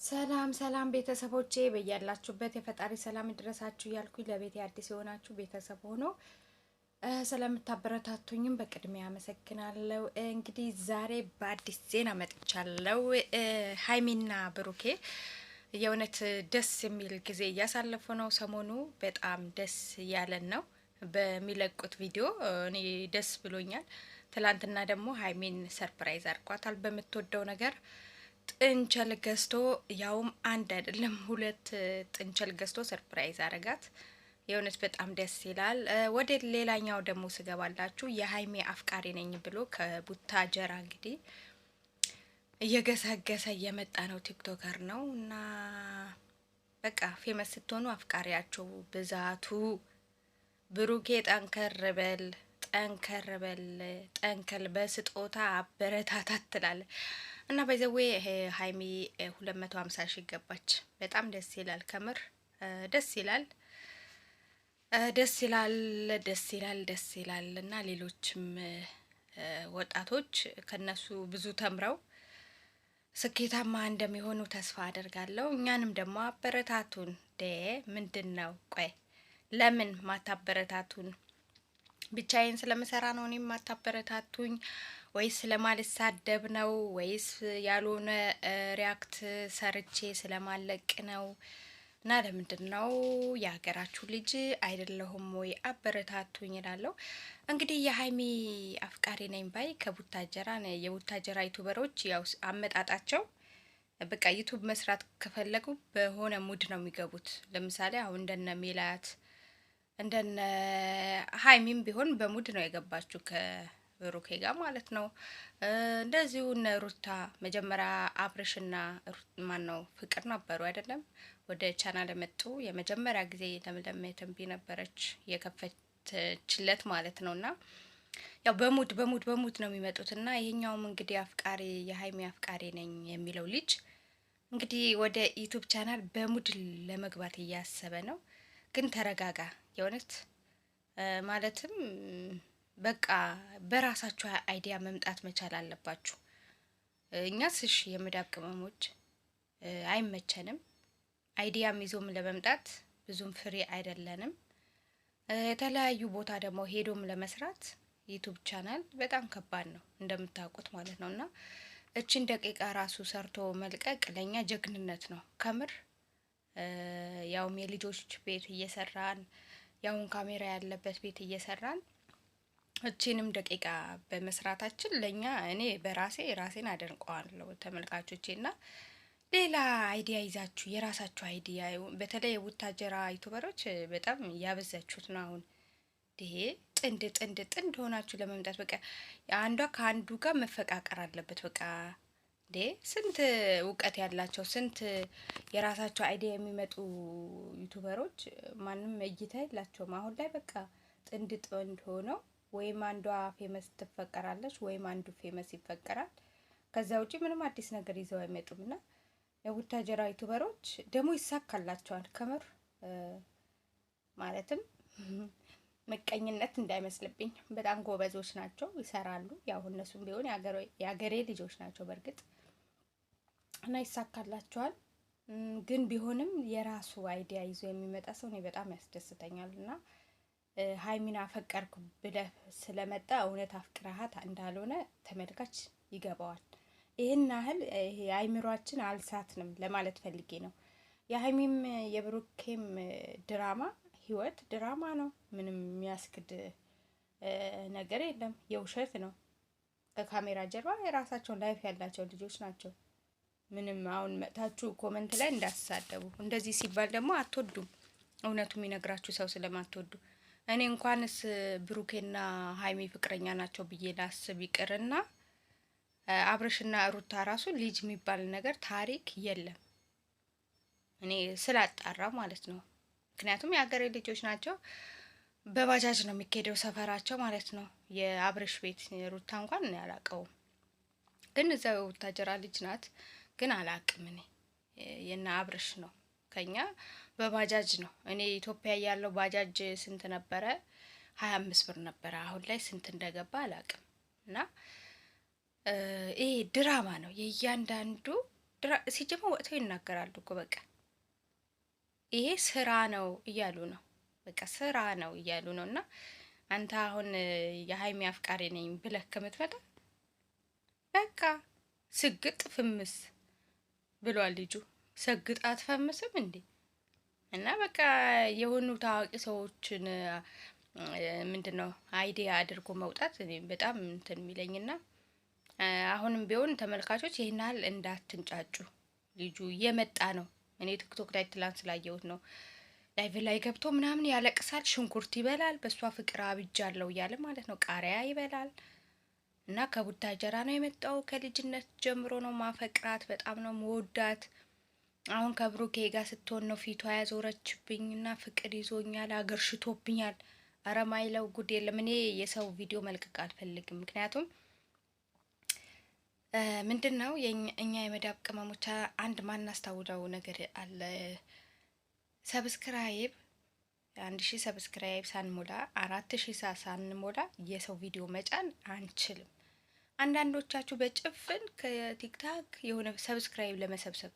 ሰላም ሰላም ቤተሰቦቼ በያላችሁበት የፈጣሪ ሰላም ይድረሳችሁ እያልኩኝ ለቤቴ አዲስ የሆናችሁ ቤተሰብ ሆኖ ስለምታበረታቱኝም በቅድሚያ አመሰግናለሁ። እንግዲህ ዛሬ በአዲስ ዜና መጥቻለሁ። ሀይሚና ብሩኬ የእውነት ደስ የሚል ጊዜ እያሳለፉ ነው። ሰሞኑ በጣም ደስ ያለን ነው በሚለቁት ቪዲዮ እኔ ደስ ብሎኛል። ትላንትና ደግሞ ሀይሚን ሰርፕራይዝ አድርጓታል በምትወደው ነገር ጥንቸል ገዝቶ ያውም አንድ አይደለም ሁለት ጥንቸል ገዝቶ ሰርፕራይዝ አረጋት። የእውነት በጣም ደስ ይላል። ወደ ሌላኛው ደግሞ ስገባላችሁ የሀይሜ አፍቃሪ ነኝ ብሎ ከቡታጀራ እንግዲህ እየገሰገሰ እየመጣ ነው። ቲክቶከር ነው እና በቃ ፌመስ ስትሆኑ አፍቃሪያቸው ብዛቱ። ብሩኬ ጠንከር በል ጠንከር በል ጠንከል በስጦታ አበረታታት ትላለ እና በዘዌ ሀይሚ 250 ሺህ ገባች። በጣም ደስ ይላል። ከምር ደስ ይላል። ደስ ይላል። ደስ ይላል። ደስ ይላል። እና ሌሎችም ወጣቶች ከነሱ ብዙ ተምረው ስኬታማ እንደሚሆኑ ተስፋ አደርጋለሁ። እኛንም ደግሞ አበረታቱን። ምንድን ነው ቆይ ለምን ማታበረታቱን? ብቻዬን ስለምሰራ ነው እኔም ማታበረታቱኝ? ወይስ ስለማልሳደብ ነው? ወይስ ያልሆነ ሪያክት ሰርቼ ስለማለቅ ነው? እና ለምንድን ነው የሀገራችሁ ልጅ አይደለሁም ወይ? አበረታቱኝ እላለሁ። እንግዲህ የሀይሚ አፍቃሪ ነኝ ባይ ከቡታጀራ የቡታጀራ ዩቱበሮች ያው አመጣጣቸው በቃ ዩቱብ መስራት ከፈለጉ በሆነ ሙድ ነው የሚገቡት። ለምሳሌ አሁን እንደነ ሜላት እንደነ ሀይሚም ቢሆን በሙድ ነው የገባችሁ ከብሩኬ ጋር ማለት ነው። እንደዚሁ እነ ሩታ መጀመሪያ አብርሽና ማን ነው ፍቅር ነበሩ አይደለም? ወደ ቻናል መጡ። የመጀመሪያ ጊዜ ለምለም ተንቢ ነበረች የከፈተችለት ማለት ነውና ያው በሙድ ነው የሚመጡት። እና ይሄኛውም እንግዲህ አፍቃሪ የሀይሚ አፍቃሪ ነኝ የሚለው ልጅ እንግዲህ ወደ ዩቱብ ቻናል በሙድ ለመግባት እያሰበ ነው። ግን ተረጋጋ። የእውነት ማለትም በቃ በራሳችሁ አይዲያ መምጣት መቻል አለባችሁ። እኛስ እሺ የመዳብ ቅመሞች አይመቸንም። አይዲያም ይዞም ለመምጣት ብዙም ፍሬ አይደለንም። የተለያዩ ቦታ ደግሞ ሄዶም ለመስራት ዩቱብ ቻናል በጣም ከባድ ነው እንደምታውቁት ማለት ነው። እና እችን ደቂቃ ራሱ ሰርቶ መልቀቅ ለእኛ ጀግንነት ነው ከምር። ያውም የልጆች ቤት እየሰራን ያውን ካሜራ ያለበት ቤት እየሰራን እቺንም ደቂቃ በመስራታችን ለኛ እኔ በራሴ ራሴን አደንቀዋለሁ ተመልካቾቼ። እና ሌላ አይዲያ ይዛችሁ የራሳችሁ አይዲያ በተለይ የቡታጀራ ዩቱበሮች በጣም ያበዛችሁት ነው። አሁን ይሄ ጥንድ ሆናችሁ ለመምጣት በቃ አንዷ ከአንዱ ጋር መፈቃቀር አለበት በቃ ስንት እውቀት ያላቸው ስንት የራሳቸው አይዲያ የሚመጡ ዩቱበሮች ማንም እይታ የላቸውም። አሁን ላይ በቃ ጥንድ ሆነው ወይም አንዷ ፌመስ ትፈቀራለች ወይም አንዱ ፌመስ ይፈቀራል። ከዛ ውጪ ምንም አዲስ ነገር ይዘው አይመጡም። እና የቡታጀራ ዩቱበሮች ደግሞ ይሳካላቸዋል ከምር። ማለትም ምቀኝነት እንዳይመስልብኝ በጣም ጎበዞች ናቸው፣ ይሰራሉ። ያው እነሱም ቢሆን የአገሬ ልጆች ናቸው በእርግጥ እና ይሳካላቸዋል። ግን ቢሆንም የራሱ አይዲያ ይዞ የሚመጣ ሰው እኔ በጣም ያስደስተኛል። እና ሀይሚን አፈቀርኩ ብለህ ስለመጣ እውነት አፍቅረሃት እንዳልሆነ ተመልካች ይገባዋል። ይህን ያህል የአይምሯችን አልሳትንም ለማለት ፈልጌ ነው። የሀይሚም የብሩኬም ድራማ ህይወት ድራማ ነው። ምንም የሚያስክድ ነገር የለም። የውሸት ነው። ከካሜራ ጀርባ የራሳቸውን ላይፍ ያላቸው ልጆች ናቸው። ምንም አሁን መጥታችሁ ኮመንት ላይ እንዳትሳደቡ። እንደዚህ ሲባል ደግሞ አትወዱም። እውነቱ የሚነግራችሁ ሰው ስለማትወዱ እኔ እንኳንስ ብሩኬና ሀይሚ ፍቅረኛ ናቸው ብዬ ላስብ ይቅርና አብርሽና ሩታ ራሱ ልጅ የሚባል ነገር ታሪክ የለም። እኔ ስላጣራ ማለት ነው። ምክንያቱም የሀገሬ ልጆች ናቸው። በባጃጅ ነው የሚካሄደው ሰፈራቸው ማለት ነው። የአብርሽ ቤት ሩታ እንኳን እኔ አላውቀውም፣ ግን እዛው የቡታጀራ ልጅ ናት። ግን አላውቅም እኔ የና አብርሽ ነው። ከኛ በባጃጅ ነው። እኔ ኢትዮጵያ ያለው ባጃጅ ስንት ነበረ? 25 ብር ነበረ። አሁን ላይ ስንት እንደገባ አላውቅም። እና ይሄ ድራማ ነው፣ የእያንዳንዱ ሲጀመር ወጥተው ይናገራሉ እኮ በቃ ይሄ ስራ ነው እያሉ ነው። በቃ ስራ ነው እያሉ ነው። እና አንተ አሁን የሀይሚ አፍቃሪ ነኝ ብለህ ከምትመጣ በቃ ስግጥ ፍምስ ብሏል ልጁ። ሰግጥ አትፈምስም እንዴ? እና በቃ የሆኑ ታዋቂ ሰዎችን ምንድን ነው አይዲያ አድርጎ መውጣት እኔ በጣም እንትን የሚለኝና አሁንም ቢሆን ተመልካቾች ይህን ያህል እንዳትንጫጩ። ልጁ እየመጣ ነው። እኔ ቲክቶክ ላይ ትላንት ስላየሁት ነው። ላይቭ ላይ ገብቶ ምናምን ያለቅሳል፣ ሽንኩርት ይበላል፣ በእሷ ፍቅር አብጃለሁ እያለ ማለት ነው። ቃሪያ ይበላል እና ከቡታጀራ ነው የመጣው። ከልጅነት ጀምሮ ነው ማፈቅራት፣ በጣም ነው መወዳት። አሁን ከብሩኬ ጋር ስትሆን ነው ፊቷ ያዞረችብኝ እና ፍቅር ይዞኛል፣ አገር ሽቶብኛል። አረ ማይለው ጉድ የለም። እኔ የሰው ቪዲዮ መልቀቅ አልፈልግም። ምክንያቱም ምንድን ነው እኛ የመዳብ ቅመሞች አንድ ማናስታውለው ነገር አለ። ሰብስክራይብ 1000 ሰብስክራይብ ሳንሞላ 4000 ሳንሞላ የሰው ቪዲዮ መጫን አንችልም። አንዳንዶቻችሁ በጭፍን ከቲክታክ የሆነ ሰብስክራይብ ለመሰብሰብ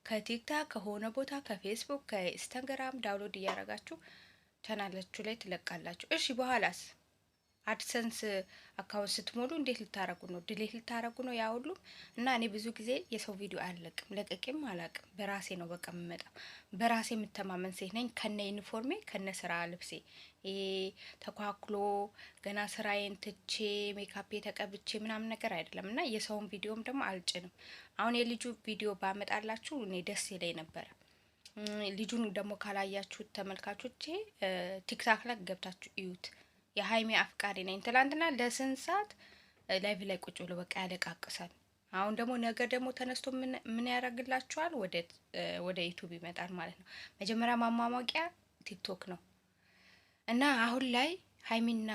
ከቲክታክ ከሆነ ቦታ ከፌስቡክ ከኢንስታግራም ዳውንሎድ እያደረጋችሁ ቻናላችሁ ላይ ትለቃላችሁ። እሺ በኋላስ አድሰንስ አካውንት ስትሞሉ እንዴት ልታረጉ ነው? ድሌት ልታረጉ ነው? ያ ሁሉ እና እኔ ብዙ ጊዜ የሰው ቪዲዮ አልለቅም፣ ለቀቂም አላቅም። በራሴ ነው በቃ የምመጣው። በራሴ የምተማመን ሴት ነኝ። ከነ ዩኒፎርሜ ከነ ስራ ልብሴ ይሄ ተኳክሎ ገና ስራዬን ትቼ ሜካፔ ተቀብቼ ምናምን ነገር አይደለም። እና የሰውን ቪዲዮም ደግሞ አልጭንም። አሁን የልጁ ቪዲዮ ባመጣላችሁ እኔ ደስ ይለኝ ነበረ። ልጁን ደግሞ ካላያችሁት ተመልካቾቼ ቲክታክ ላይ ገብታችሁ እዩት። የሀይሚ አፍቃሪ ነኝ ትላንትና ለስንት ሰዓት ላይቭ ላይ ቁጭ ብሎ በቃ ያለቃቅሳል። አሁን ደግሞ ነገ ደግሞ ተነስቶ ምን ያደርግላችኋል? ወደ ዩቱብ ይመጣል ማለት ነው። መጀመሪያ ማሟሟቂያ ቲክቶክ ነው እና አሁን ላይ ሀይሚና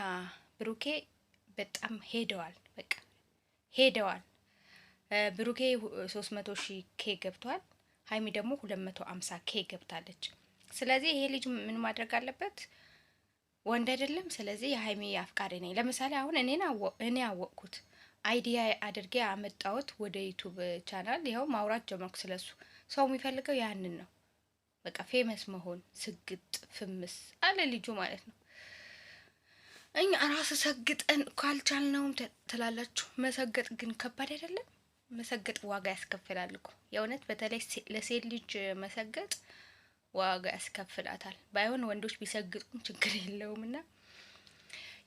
ብሩኬ በጣም ሄደዋል። በቃ ሄደዋል። ብሩኬ 300,000 ኬ ገብቷል። ሀይሚ ደግሞ 250 ኬ ገብታለች። ስለዚህ ይሄ ልጅ ምን ማድረግ አለበት? ወንድ አይደለም። ስለዚህ የሀይሚ አፍቃሪ ነኝ። ለምሳሌ አሁን እኔ አወቅኩት አይዲያ አድርጌ አመጣሁት ወደ ዩቱብ ቻናል። ይኸው ማውራት ጀመርኩ ስለሱ። ሰው የሚፈልገው ያንን ነው። በቃ ፌመስ መሆን፣ ስግጥ ፍምስ አለ ልጁ ማለት ነው። እኛ ራስ ሰግጠን ካልቻልነውም ትላላችሁ። መሰገጥ ግን ከባድ አይደለም? መሰገጥ ዋጋ ያስከፍላል እኮ የእውነት። በተለይ ለሴት ልጅ መሰገጥ ዋጋ ያስከፍላታል። ባይሆን ወንዶች ቢሰግጡም ችግር የለውም። እና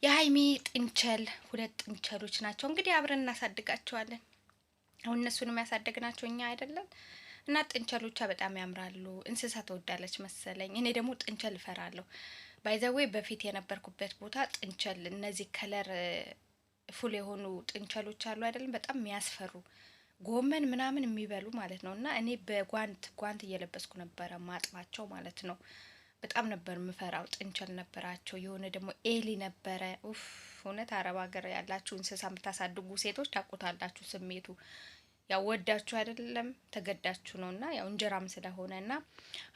የሀይሚ ጥንቸል 2 ጥንቸሎች ናቸው እንግዲህ አብረን እናሳድጋቸዋለን። አሁን እነሱንም ያሳደግናቸው እኛ አይደለን? እና ጥንቸሎቿ በጣም ያምራሉ። እንስሳ ትወዳለች መሰለኝ። እኔ ደግሞ ጥንቸል እፈራለሁ። ባይዘዌ በፊት የነበርኩበት ቦታ ጥንቸል እነዚህ ከለር ፉል የሆኑ ጥንቸሎች አሉ አይደለም? በጣም የሚያስፈሩ ጎመን ምናምን የሚበሉ ማለት ነው። እና እኔ ጓንት እየለበስኩ ነበረ ማጥባቸው ማለት ነው። በጣም ነበር ምፈራው። ጥንቸል ነበራቸው። የሆነ ደግሞ ኤሊ ነበረ። ኡፍ እውነት አረብ ሀገር ያላችሁ እንስሳ የምታሳድጉ ሴቶች ታውቁታላችሁ ስሜቱ። ያው ወዳችሁ አይደለም ተገዳችሁ ነው። እና ያው እንጀራም ስለሆነ እና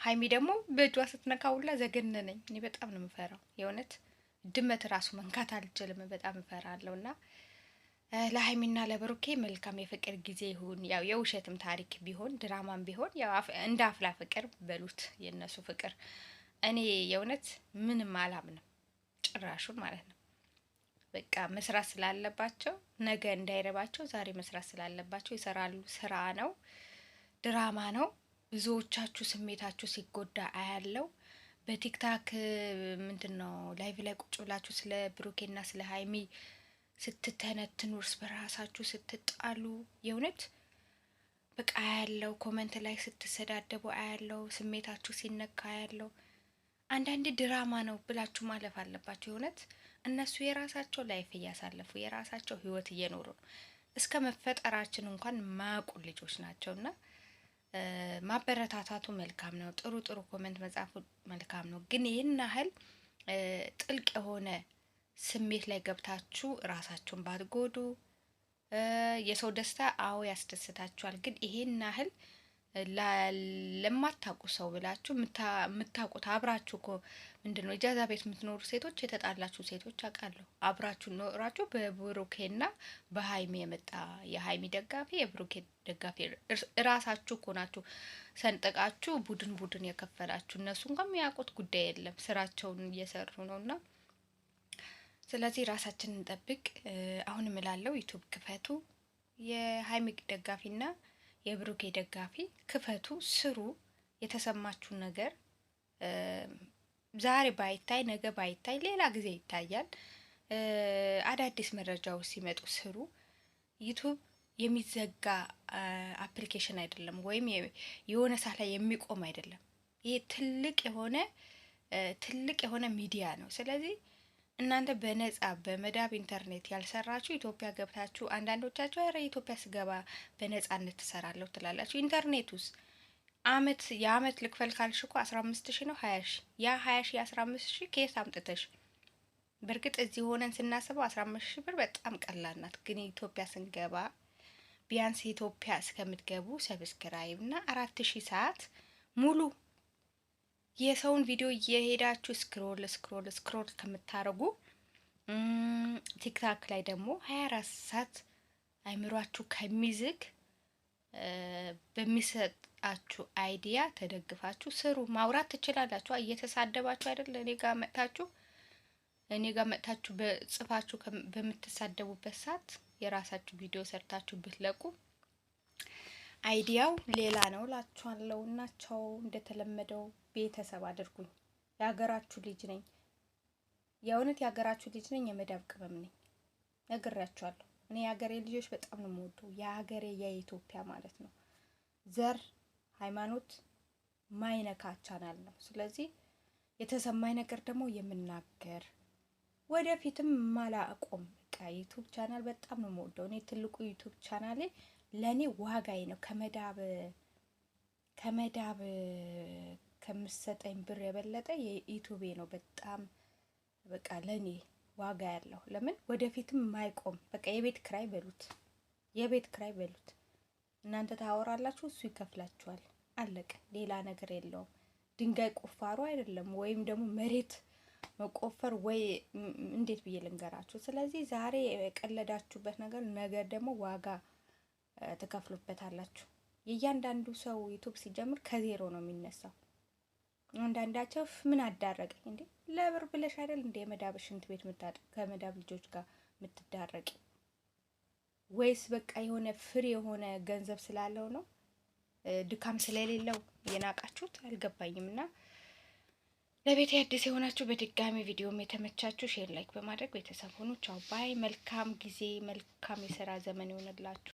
ሀይሚ ደግሞ በእጇ ስትነካውላ ዘገነነኝ። እኔ በጣም ነው ምፈራው የእውነት። ድመት ራሱ መንካት አልችልም። በጣም እፈራለሁ። እና ለሀይሚና ለብሩኬ መልካም የፍቅር ጊዜ ይሁን። ያው የውሸትም ታሪክ ቢሆን ድራማም ቢሆን ያው እንደ አፍላ ፍቅር በሉት የነሱ ፍቅር። እኔ የእውነት ምንም አላምንም ጭራሹን ማለት ነው። በቃ መስራት ስላለባቸው ነገ እንዳይረባቸው ዛሬ መስራት ስላለባቸው ይሰራሉ። ስራ ነው፣ ድራማ ነው። ብዙዎቻችሁ ስሜታችሁ ሲጎዳ አያለው። በቲክታክ ምንድን ነው ላይቭ ላይ ቁጭ ብላችሁ ስለ ብሩኬና ስለ ሀይሚ ስትተነትኑ እርስ በራሳችሁ ስትጣሉ የእውነት በቃ አያለው። ኮመንት ላይ ስትሰዳደቡ አያለው። ስሜታችሁ ሲነካ አያለው። አንዳንዴ ድራማ ነው ብላችሁ ማለፍ አለባቸው። የእውነት እነሱ የራሳቸው ላይፍ እያሳለፉ የራሳቸው ህይወት እየኖሩ ነው። እስከ መፈጠራችን እንኳን ማያውቁ ልጆች ናቸው። እና ማበረታታቱ መልካም ነው። ጥሩ ጥሩ ኮመንት መጻፉ መልካም ነው። ግን ይህን ያህል ጥልቅ የሆነ ስሜት ላይ ገብታችሁ ራሳችሁን ባትጎዱ። የሰው ደስታ አዎ ያስደስታችኋል። ግን ይሄን ያህል ለማታውቁ ሰው ብላችሁ የምታውቁት አብራችሁ እኮ ምንድነው ኢጃዛ ቤት የምትኖሩ ሴቶች የተጣላችሁ ሴቶች አውቃለሁ። አብራችሁ ኖራችሁ በብሩኬና በሀይሚ የመጣ የሀይሚ ደጋፊ የብሩኬ ደጋፊ እራሳችሁ እኮ ናችሁ ሰንጠቃችሁ ቡድን ቡድን የከፈላችሁ። እነሱ እንኳን የሚያውቁት ጉዳይ የለም፣ ስራቸውን እየሰሩ ነውና ስለዚህ ራሳችንን እንጠብቅ። አሁን እምላለሁ ዩቱብ ክፈቱ፣ የሀይሚ ደጋፊና የብሩኬ ደጋፊ ክፈቱ፣ ስሩ። የተሰማችሁን ነገር ዛሬ ባይታይ ነገ ባይታይ ሌላ ጊዜ ይታያል። አዳዲስ መረጃዎች ሲመጡ ስሩ። ዩቱብ የሚዘጋ አፕሊኬሽን አይደለም፣ ወይም የሆነ ሰዓት ላይ የሚቆም አይደለም። ይሄ ትልቅ የሆነ ሚዲያ ነው። ስለዚህ እናንተ በነጻ በመዳብ ኢንተርኔት ያልሰራችሁ ኢትዮጵያ ገብታችሁ አንዳንዶቻችሁ ኧረ ኢትዮጵያ ስገባ በነጻነት ትሰራለሁ ትላላችሁ። ኢንተርኔት ውስጥ የአመት ልክፈል ካልሽ እኮ 15 ሺህ ነው 20 ሺህ። ያ 20 ሺህ 15 ሺህ ከየት አምጥተሽ? በእርግጥ እዚህ ሆነን ስናስበው 15 ሺህ ብር በጣም ቀላል ናት። ግን ኢትዮጵያ ስንገባ ቢያንስ ኢትዮጵያ እስከምትገቡ ሰብስክራይብ እና 4000 ሰዓት ሙሉ የሰውን ቪዲዮ እየሄዳችሁ ስክሮል ከምታረጉ ቲክታክ ላይ ደግሞ 24 ሰዓት አይምሯችሁ ከሚዝግ በሚሰጣችሁ አይዲያ ተደግፋችሁ ስሩ። ማውራት ትችላላችሁ። እየተሳደባችሁ አይደል? እኔ ጋር መጥታችሁ በጽፋችሁ በምትሳደቡበት ሰዓት የራሳችሁ ቪዲዮ ሰርታችሁ ብትለቁ አይዲያው ሌላ ነው ላችኋለሁ። እናቸው እንደተለመደው ቤተሰብ አድርጉኝ። የሀገራችሁ ልጅ ነኝ፣ የእውነት የሀገራችሁ ልጅ ነኝ። የመዳብ ቅመም ነኝ፣ ነግሬያችኋለሁ። እኔ የሀገሬ ልጆች በጣም ነው የምወደው። የሀገሬ የኢትዮጵያ ማለት ነው። ዘር ሃይማኖት ማይነካ ቻናል ነው። ስለዚህ የተሰማኝ ነገር ደግሞ የምናገር ወደፊትም ማላቆም በቃ ዩቲዩብ ቻናል በጣም ነው የምወደው። እኔ ትልቁ ዩቲዩብ ቻናሌ ለኔ ዋጋዬ ነው። ከመዳብ ከምሰጠኝ ብር የበለጠ የዩቲዩቤ ነው በጣም በቃ ለኔ ዋጋ ያለው። ለምን ወደፊትም ማይቆም በቃ የቤት ክራይ በሉት። እናንተ ታወራላችሁ፣ እሱ ይከፍላችኋል። አለቀ። ሌላ ነገር የለውም። ድንጋይ ቁፋሮ አይደለም፣ ወይም ደግሞ መሬት መቆፈር ወይ እንዴት ብዬ ልንገራችሁ። ስለዚህ ዛሬ የቀለዳችሁበት ነገር ነገር ደግሞ ዋጋ ትከፍሉበታላችሁ። የእያንዳንዱ ሰው ዩቱብ ሲጀምር ከዜሮ ነው የሚነሳው። አንዳንዳቸው ምን አዳረቀኝ እንዴ? ለብር ብለሽ አይደል እንዴ የመዳብ ሽንት ቤት ከመዳብ ልጆች ጋር የምትዳረቂ? ወይስ በቃ የሆነ ፍሪ የሆነ ገንዘብ ስላለው ነው ድካም ስለሌለው የናቃችሁት? አልገባኝም። እና ለቤት አዲስ የሆናችሁ በድጋሚ ቪዲዮም የተመቻችሁ ሼር ላይክ በማድረግ ቤተሰብ ሆኑ። ቻው ባይ። መልካም ጊዜ፣ መልካም የስራ ዘመን ይሆንላችሁ።